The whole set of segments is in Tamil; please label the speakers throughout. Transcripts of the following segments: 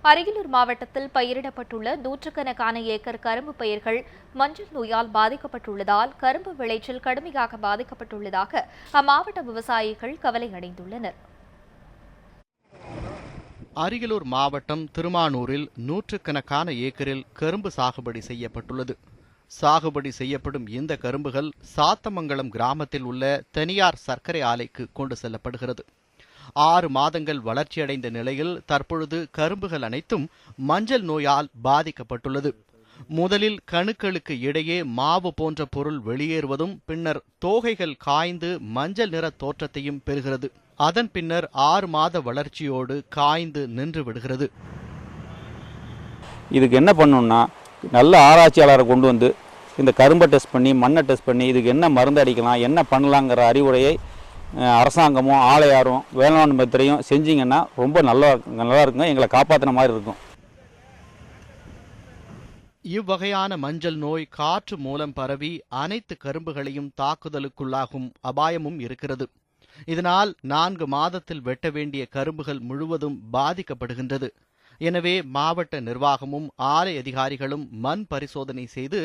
Speaker 1: அரியலூர் மாவட்டத்தில் பயிரிடப்பட்டுள்ள நூற்றுக்கணக்கான ஏக்கர் கரும்பு பயிர்கள் மஞ்சள் நோயால் பாதிக்கப்பட்டுள்ளதால் கரும்பு விளைச்சல் கடுமையாக பாதிக்கப்பட்டுள்ளதாக அம்மாவட்ட விவசாயிகள் கவலை அடைந்துள்ளனர்.
Speaker 2: அரியலூர் மாவட்டம் திருமானூரில் நூற்றுக்கணக்கான ஏக்கரில் கரும்பு சாகுபடி செய்யப்பட்டுள்ளது. சாகுபடி செய்யப்படும் இந்த கரும்புகள் சாத்தமங்கலம் கிராமத்தில் உள்ள தனியார் சர்க்கரை ஆலைக்கு கொண்டு செல்லப்படுகிறது. 6 மாதங்கள் வளர்ச்சியடைந்த நிலையில் தற்பொழுது கரும்புகள் அனைத்தும் மஞ்சள் நோயால் பாதிக்கப்பட்டுள்ளது. முதலில் கணுக்களுக்கு இடையே மாவு போன்ற பொருள் வெளியேறுவதும் பின்னர் தோகைகள் காய்ந்து மஞ்சள் நிற தோற்றத்தையும் பெறுகிறது. அதன் பின்னர் 6 மாத வளர்ச்சியோடு காய்ந்து நின்று விடுகிறது.
Speaker 3: இதுக்கு என்ன பண்ணணும்னா, நல்ல ஆராய்ச்சியாளரை கொண்டு வந்து இந்த கரும்பை டெஸ்ட் பண்ணி மண்ணை டெஸ்ட் பண்ணி இதுக்கு என்ன மருந்து அடிக்கலாம், என்ன பண்ணலாங்கிற அறிவுரையை அரசாங்கமும் ஆலையாரும் வேளாண் துறையும் செஞ்சிங்கன்னா ரொம்ப நல்லா இருக்குங்க. எங்களை காப்பாற்றின மாதிரி இருக்கும்.
Speaker 2: இவ்வகையான மஞ்சள் நோய் காற்று மூலம் பரவி அனைத்து கரும்புகளையும் தாக்குதலுக்குள்ளாகும் அபாயமும் இருக்கிறது. இதனால் 4 மாதத்தில் வெட்ட வேண்டிய கரும்புகள் முழுவதும் பாதிக்கப்படுகின்றது. எனவே மாவட்ட நிர்வாகமும் ஆலை அதிகாரிகளும் மண் பரிசோதனை செய்து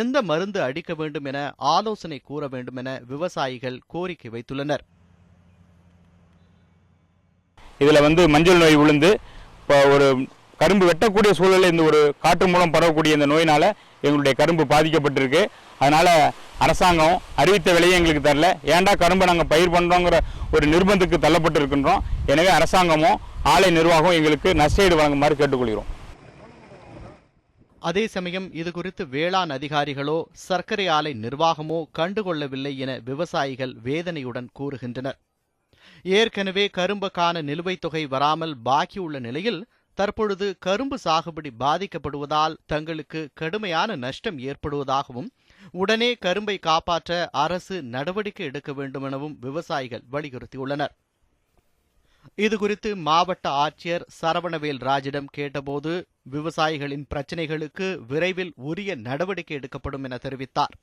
Speaker 2: எந்த மருந்து அடிக்க வேண்டும் என ஆலோசனை கூற வேண்டும் என விவசாயிகள் கோரிக்கை வைத்துள்ளனர்.
Speaker 4: இதுல மஞ்சள் நோய் விழுந்து ஒரு கரும்பு வெட்டக்கூடிய சூழலில் இந்த ஒரு காற்று மூலம் பரவக்கூடிய இந்த நோயினால எங்களுடைய கரும்பு பாதிக்கப்பட்டிருக்கு. அதனால அரசாங்கம் அறிவித்த விலையை எங்களுக்கு தரல. ஏன்டா கரும்பை நாங்கள் பயிர் பண்றோங்கிற ஒரு நிர்பந்தத்துக்கு தள்ளப்பட்டு இருக்கின்றோம். எனவே அரசாங்கமும் ஆலை நிர்வாகம் எங்களுக்கு நஷ்டஈடு வழங்குமாறு கேட்டுக்கொள்கிறோம்.
Speaker 2: அதே சமயம் இதுகுறித்து வேளாண் அதிகாரிகளோ சர்க்கரை ஆலை நிர்வாகமோ கண்டுகொள்ளவில்லை என விவசாயிகள் வேதனையுடன் கூறுகின்றனர். ஏற்கனவே கரும்புக்கான நிலுவைத் தொகை வராமல் பாக்கியுள்ள நிலையில் தற்பொழுது கரும்பு சாகுபடி பாதிக்கப்படுவதால் தங்களுக்கு கடுமையான நஷ்டம் ஏற்படுவதாகவும் உடனே கரும்பை காப்பாற்ற அரசு நடவடிக்கை எடுக்க வேண்டும் எனவும் விவசாயிகள் வலியுறுத்தியுள்ளனர். இதுகுறித்து மாவட்ட ஆட்சியர் சரவணவேல் ராஜிடம் கேட்டபோது விவசாயிகளின் பிரச்சினைகளுக்கு விரைவில் உரிய நடவடிக்கை எடுக்கப்படும் என தெரிவித்தார்.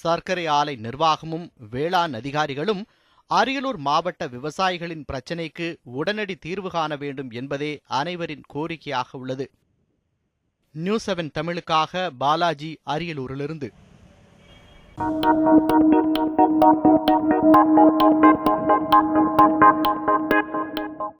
Speaker 2: சர்க்கரை ஆலை நிர்வாகமும் வேளாண் அதிகாரிகளும் அரியலூர் மாவட்ட விவசாயிகளின் பிரச்சினைக்கு உடனடி தீர்வு காண வேண்டும் என்பதே அனைவரின் கோரிக்கையாக உள்ளது. நியூஸ் 7 தமிழுக்காக பாலாஜி, அரியலூரிலிருந்து.